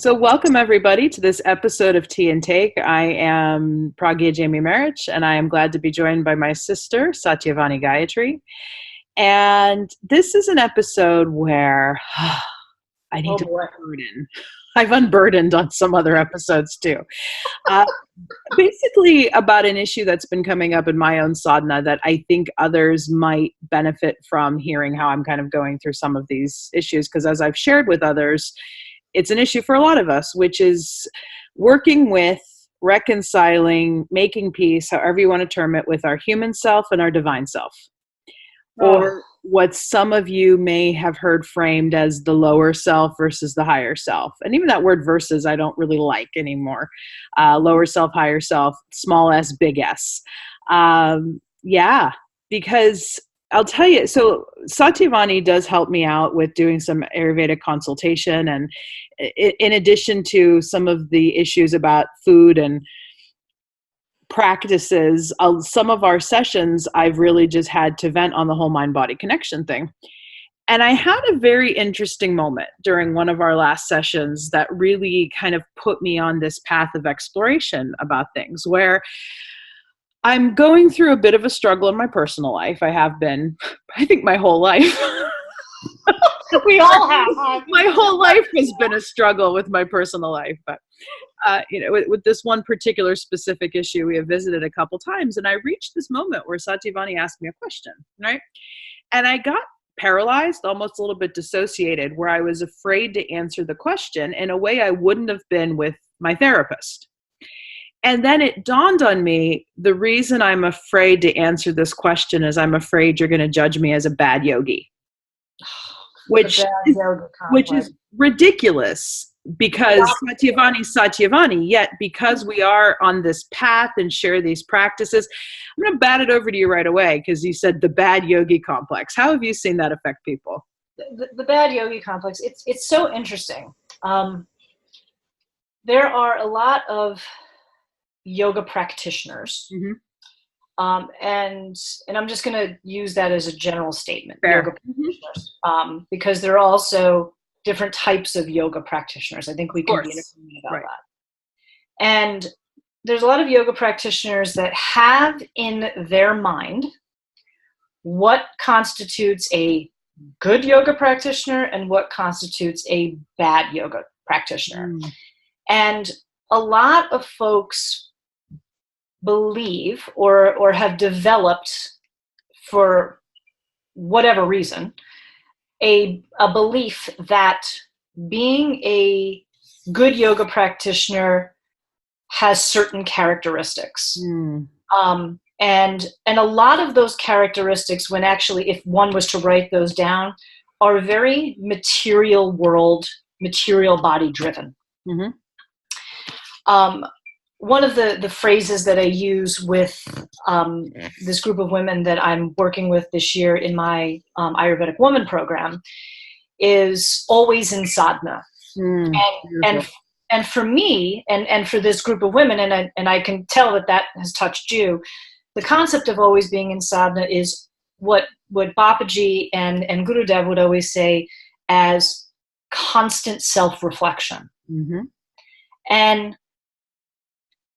So welcome everybody to this episode of Tea and Take. I am Pragya Marich, and I am glad to be joined by my sister, Satyavani Gayatri. And this is an episode where I need to unburden. I've unburdened on some other episodes too. Basically about an issue that's been coming up in my own sadhana that I think others might benefit from hearing how I'm kind of going through some of these issues. Because as I've shared with others, it's an issue for a lot of us, which is working with, reconciling, making peace, however you want to term it, with our human self and our divine self. Or what some of you may have heard framed as the lower self versus the higher self. And even that word versus I don't really like anymore. Lower self, higher self, small s, big S. Because I'll tell you, so Satyavani does help me out with doing some Ayurvedic consultation. And in addition to some of the issues about food and practices, some of our sessions, I've really just had to vent on the whole mind-body connection thing. And I had a very interesting moment during one of our last sessions that really kind of put me on this path of exploration about things where I'm going through a bit of a struggle in my personal life. I have been, I think, my whole life. We all have. My whole life has been a struggle with my personal life. But, with this one particular specific issue, we have visited a couple times. And I reached this moment where Satyavani asked me a question, right? And I got paralyzed, almost a little bit dissociated, where I was afraid to answer the question in a way I wouldn't have been with my therapist. And then it dawned on me, the reason I'm afraid to answer this question is I'm afraid you're going to judge me as a bad yogi, which is ridiculous because Satyavani, yet because we are on this path and share these practices, I'm going to bat it over to you right away because you said the bad yogi complex. How have you seen that affect people? The bad yogi complex, it's so interesting. There are a lot of yoga practitioners. Mm-hmm. And I'm just going to use that as a general statement. Fair. Yoga practitioners, because there are also different types of yoga practitioners. I think we can be in agreement about that. And there's a lot of yoga practitioners that have in their mind what constitutes a good yoga practitioner and what constitutes a bad yoga practitioner. Mm. And a lot of folks believe or have developed, for whatever reason, a belief that being a good yoga practitioner has certain characteristics. Mm. And a lot of those characteristics, when actually, if one was to write those down, are very material world, material body driven. Mm-hmm. One of the phrases that I use with this group of women that I'm working with this year in my Ayurvedic Woman program is always in sadhana. And for me, and for this group of women, and I can tell that has touched you, the concept of always being in sadhana is what Bapaji and Gurudev would always say as constant self-reflection. Mm-hmm. And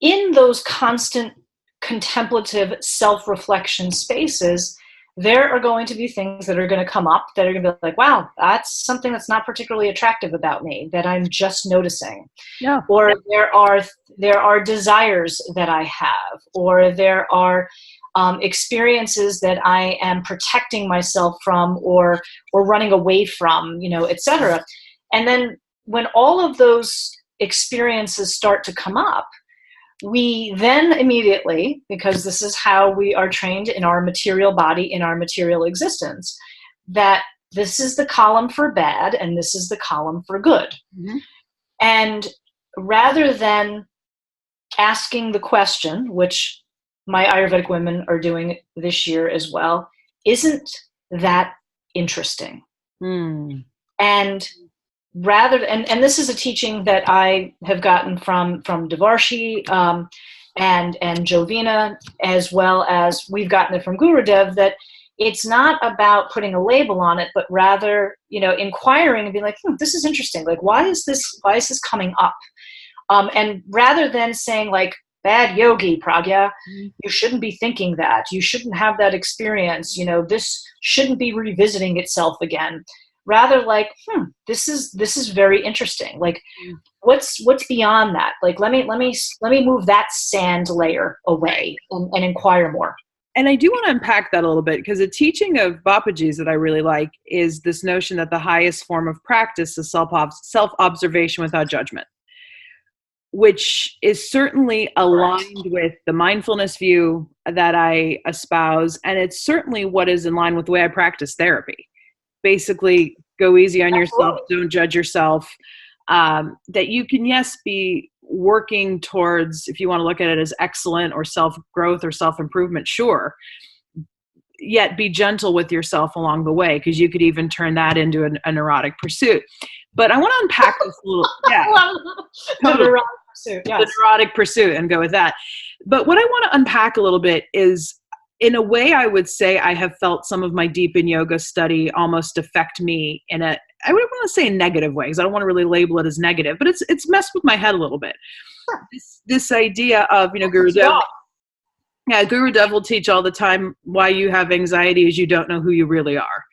in those constant contemplative self-reflection spaces, there are going to be things that are going to come up that are going to be like, wow, that's something that's not particularly attractive about me that I'm just noticing. Yeah. Or there are desires that I have, or there are experiences that I am protecting myself from or running away from, et cetera. And then when all of those experiences start to come up, we then immediately, because this is how we are trained in our material body, in our material existence, that this is the column for bad and this is the column for good. Mm-hmm. And rather than asking the question, which my Ayurvedic women are doing this year as well, isn't that interesting? Mm. And rather, and this is a teaching that I have gotten from Devarshi and Jovina, as well as we've gotten it from Gurudev, that it's not about putting a label on it, but rather, inquiring and being like, this is interesting. Like, why is this coming up? And rather than saying like, bad yogi, Pragya, you shouldn't be thinking that. You shouldn't have that experience. This shouldn't be revisiting itself again. Rather like, this is very interesting. Like, what's beyond that? Like, let me move that sand layer away and inquire more. And I do want to unpack that a little bit, because a teaching of Bapaji's that I really like is this notion that the highest form of practice is self-observation without judgment, which is certainly aligned with the mindfulness view that I espouse. And it's certainly what is in line with the way I practice therapy. Basically, go easy on yourself, don't judge yourself. That you can, yes, be working towards, if you want to look at it as excellent or self-growth or self-improvement, sure. Yet be gentle with yourself along the way, because you could even turn that into a neurotic pursuit. But I want to unpack this a little. Yeah, totally. Pursuit, yes. The neurotic pursuit, and go with that. But what I want to unpack a little bit is, in a way, I would say I have felt some of my deep in yoga study almost affect me in I wouldn't want to say a negative way, because I don't want to really label it as negative, but it's messed with my head a little bit. Sure. This idea of, Guru Dev. Yeah, Guru Dev will teach all the time why you have anxiety is you don't know who you really are.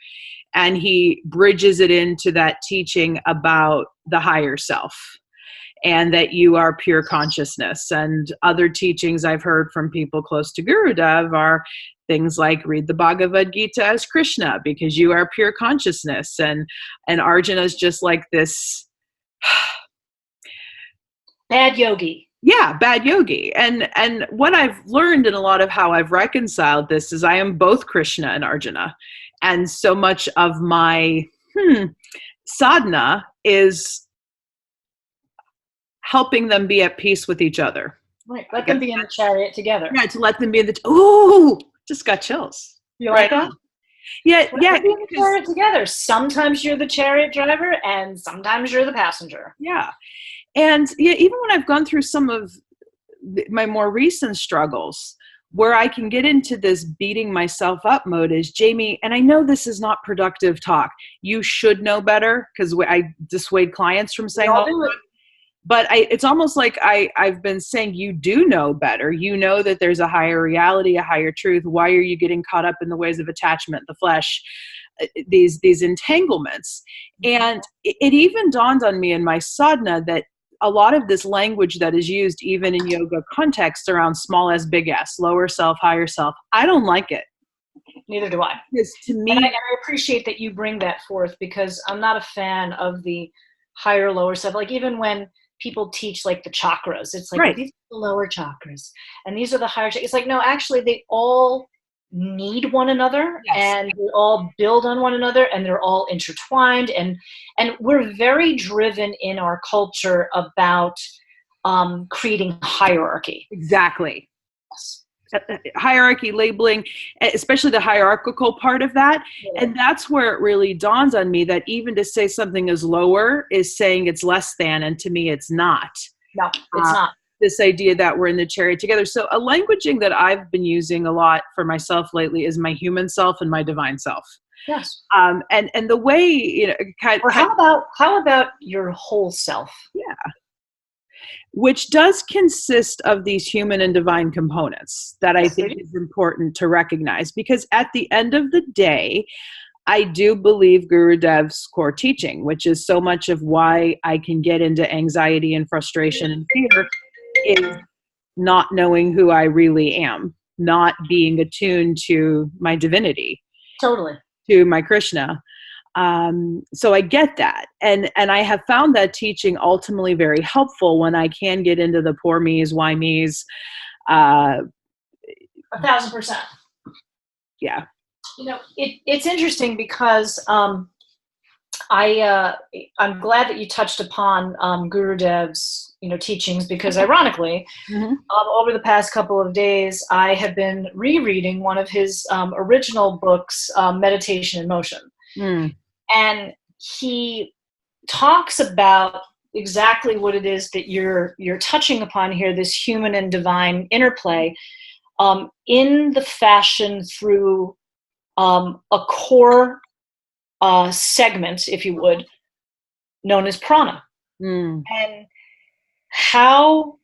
And he bridges it into that teaching about the higher self, and that you are pure consciousness. And other teachings I've heard from people close to Guru Dev are things like read the Bhagavad Gita as Krishna, because you are pure consciousness. And Arjuna is just like this bad yogi. Yeah, bad yogi. And what I've learned, in a lot of how I've reconciled this, is I am both Krishna and Arjuna. And so much of my sadhana is helping them be at peace with each other. Right. Let them be in the chariot together. Yeah, to let them be in the ooh, just got chills. You like that? Yeah, let them be in the chariot together. Sometimes you're the chariot driver and sometimes you're the passenger. Yeah. And yeah, even when I've gone through some of my more recent struggles, where I can get into this beating myself up mode is, Jamie, and I know this is not productive talk, you should know better, because I dissuade clients from saying all that. But it's almost like I've been saying, you do know better. You know that there's a higher reality, a higher truth. Why are you getting caught up in the ways of attachment, the flesh, these entanglements? And it even dawned on me in my sadhana that a lot of this language that is used even in yoga context around small s, big S, lower self, higher self, I don't like it. Neither do I. Because to me, and I appreciate that you bring that forth, because I'm not a fan of the higher, lower self. Like, even when people teach like the chakras, it's like, right, these are the lower chakras and these are the higher chakras. It's like, no, actually they all need one another. Yes. And they all build on one another, and they're all intertwined. And we're very driven in our culture about creating hierarchy. Exactly. Yes. Hierarchy, labeling, especially the hierarchical part of that. Yeah. And that's where it really dawns on me that even to say something is lower is saying it's less than, and to me it's not. No, it's not. This idea that we're in the chariot together. So a languaging that I've been using a lot for myself lately is my human self and my divine self. Yes. And the way, how about your whole self? Yeah. Which does consist of these human and divine components that I think is important to recognize, because at the end of the day, I do believe Guru Dev's core teaching, which is so much of why I can get into anxiety and frustration and fear, is not knowing who I really am, not being attuned to my divinity. Totally. To my Krishna. So I get that. And I have found that teaching ultimately very helpful when I can get into the poor me's, why me's. 1,000%. Yeah. It's interesting because I'm glad that you touched upon Guru Dev's teachings, because ironically, over the past couple of days, I have been rereading one of his original books, Meditation in Motion. And he talks about exactly what it is that you're touching upon here, this human and divine interplay, in the fashion through a core segment, if you would, known as prana. Mm. And how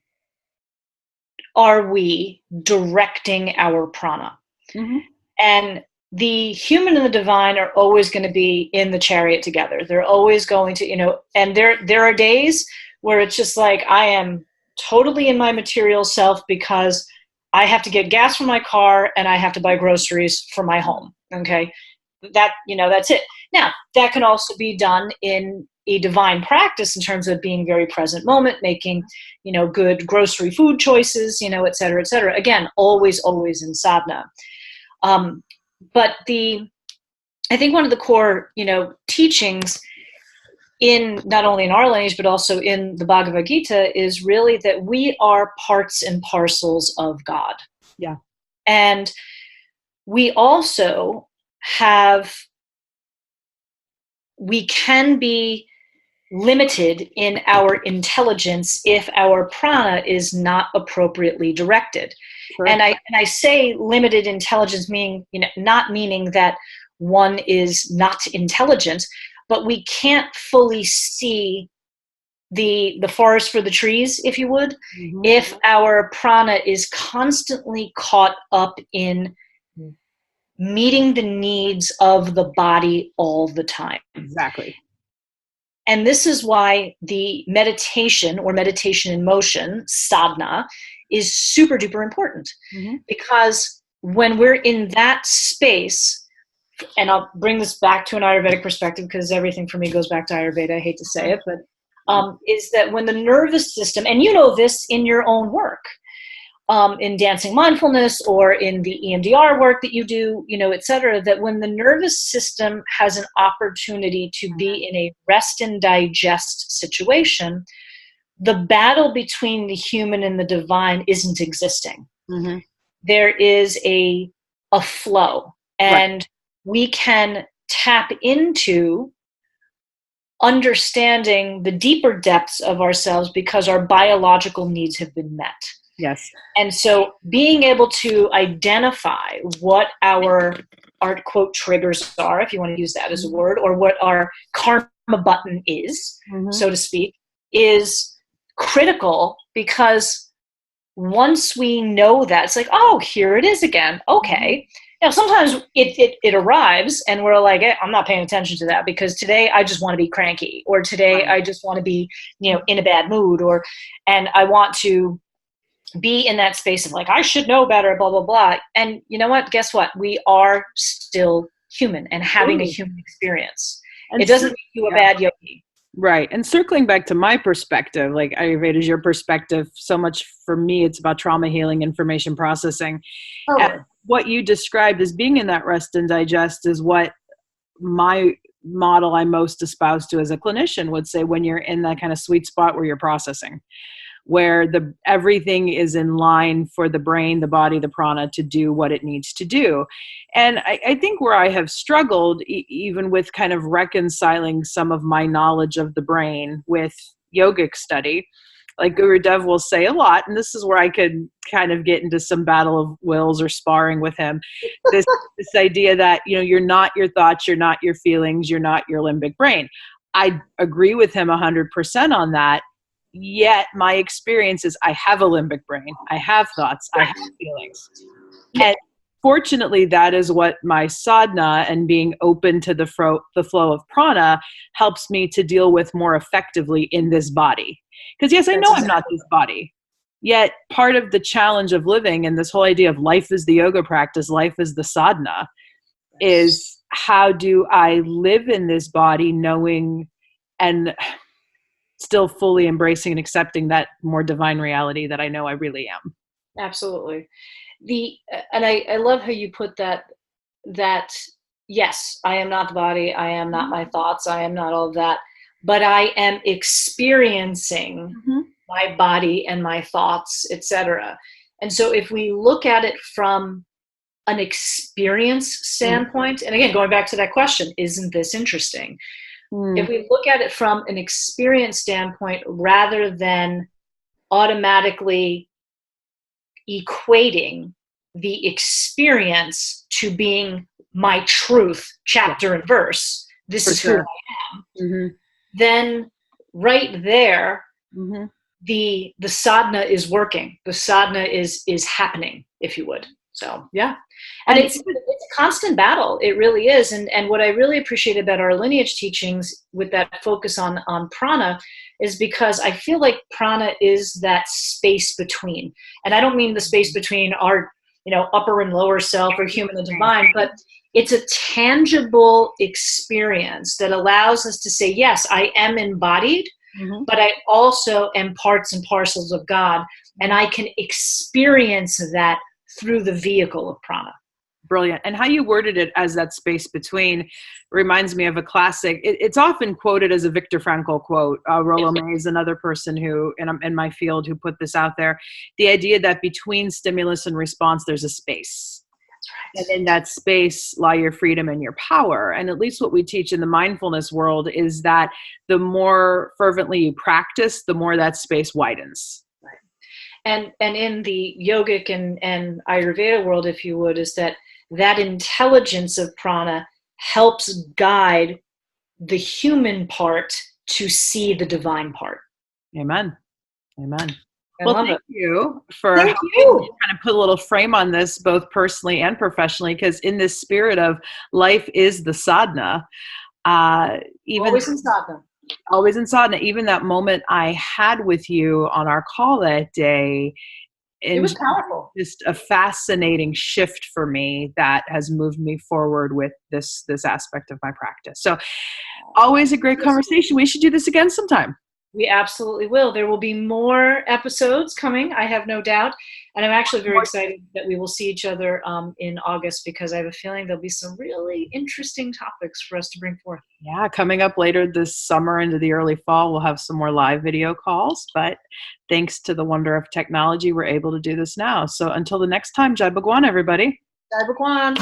are we directing our prana? Mm-hmm. And the human and the divine are always going to be in the chariot together. They're always going to, and there are days where it's just like, I am totally in my material self because I have to get gas for my car and I have to buy groceries for my home. Okay. That's it. Now, that can also be done in a divine practice in terms of being very present moment, making, good grocery food choices, et cetera, et cetera. Again, always in sadhana. But I think one of the core, teachings in not only in our lineage, but also in the Bhagavad Gita is really that we are parts and parcels of God. Yeah. And we also we can be limited in our intelligence if our prana is not appropriately directed. Sure. And I say limited intelligence meaning, not meaning that one is not intelligent, but we can't fully see the forest for the trees, if you would, mm-hmm. if our prana is constantly caught up in meeting the needs of the body all the time. Exactly. And this is why the meditation or meditation in motion, sadhana, is super duper important. Mm-hmm. Because when we're in that space, and I'll bring this back to an Ayurvedic perspective because everything for me goes back to Ayurveda, I hate to say it, but is that when the nervous system, and you know this in your own work, in dancing mindfulness or in the EMDR work that you do, et cetera, that when the nervous system has an opportunity to be in a rest and digest situation, the battle between the human and the divine isn't existing. Mm-hmm. There is a flow, and right. We can tap into understanding the deeper depths of ourselves because our biological needs have been met. Yes. And so being able to identify what our quote triggers are, if you want to use that as a word, or what our karma button is, mm-hmm. so to speak, is critical, because once we know that, it's like, oh, here it is again. Okay. Now, sometimes it arrives and we're like, I'm not paying attention to that because today I just want to be cranky, or today I just want to be, in a bad mood, and I want to be in that space of like, I should know better, blah, blah, blah. And you know what? Guess what? We are still human and having a human experience. And it doesn't make you a bad yogi. Right. And circling back to my perspective, like Ayurveda is your perspective, so much for me, it's about trauma healing, information processing. And what you described as being in that rest and digest is what my model I most espouse to as a clinician would say, when you're in that kind of sweet spot where you're processing, where everything is in line for the brain, the body, the prana to do what it needs to do. And I think where I have struggled, even with kind of reconciling some of my knowledge of the brain with yogic study, like Guru Dev will say a lot, and this is where I could kind of get into some battle of wills or sparring with him, this idea that, you're not your thoughts, you're not your feelings, you're not your limbic brain. I agree with him 100% on that. Yet my experience is I have a limbic brain, I have thoughts, I have feelings. And fortunately, that is what my sadhana and being open to the flow of prana helps me to deal with more effectively in this body. Because yes, I know I'm not this body. Yet part of the challenge of living, and this whole idea of life is the yoga practice, life is the sadhana, is how do I live in this body knowing and still fully embracing and accepting that more divine reality that I know I really am. Absolutely. And I love how you put that yes, I am not the body, I am not my thoughts, I am not all of that, but I am experiencing my body and my thoughts, etc. And so if we look at it from an experience standpoint, and again, going back to that question, isn't this interesting? If we look at it from an experience standpoint, rather than automatically equating the experience to being my truth, chapter and verse, this For is sure. who I am, Mm-hmm. then right there, Mm-hmm. the sadhana is working. The sadhana is happening, if you would. So yeah. And it's a constant battle. It really is. And what I really appreciate about our lineage teachings with that focus on prana is because I feel like prana is that space between. And I don't mean the space between our, upper and lower self or human and divine, but it's a tangible experience that allows us to say, yes, I am embodied, but I also am parts and parcels of God, and I can experience that through the vehicle of prana. Brilliant. And how you worded it as that space between reminds me of a classic. It's often quoted as a Viktor Frankl quote. Rollo May is another person who, in my field, who put this out there. The idea that between stimulus and response, there's a space. That's right. And in that space lie your freedom and your power. And at least what we teach in the mindfulness world is that the more fervently you practice, the more that space widens. And in the yogic and Ayurveda world, if you would, is that intelligence of prana helps guide the human part to see the divine part. Amen. Amen. Well, thank you for helping me kind of put a little frame on this, both personally and professionally, because in this spirit of life is the sadhana. Always in sadhana. Always in sadhana. Even that moment I had with you on our call that day, it was powerful. Just a fascinating shift for me that has moved me forward with this aspect of my practice. So always a great conversation. We should do this again sometime. We absolutely will. There will be more episodes coming, I have no doubt. And I'm actually very excited that we will see each other in August, because I have a feeling there'll be some really interesting topics for us to bring forth. Yeah, coming up later this summer into the early fall, we'll have some more live video calls. But thanks to the wonder of technology, we're able to do this now. So until the next time, Jai Bhagwan, everybody. Jai Bhagwan.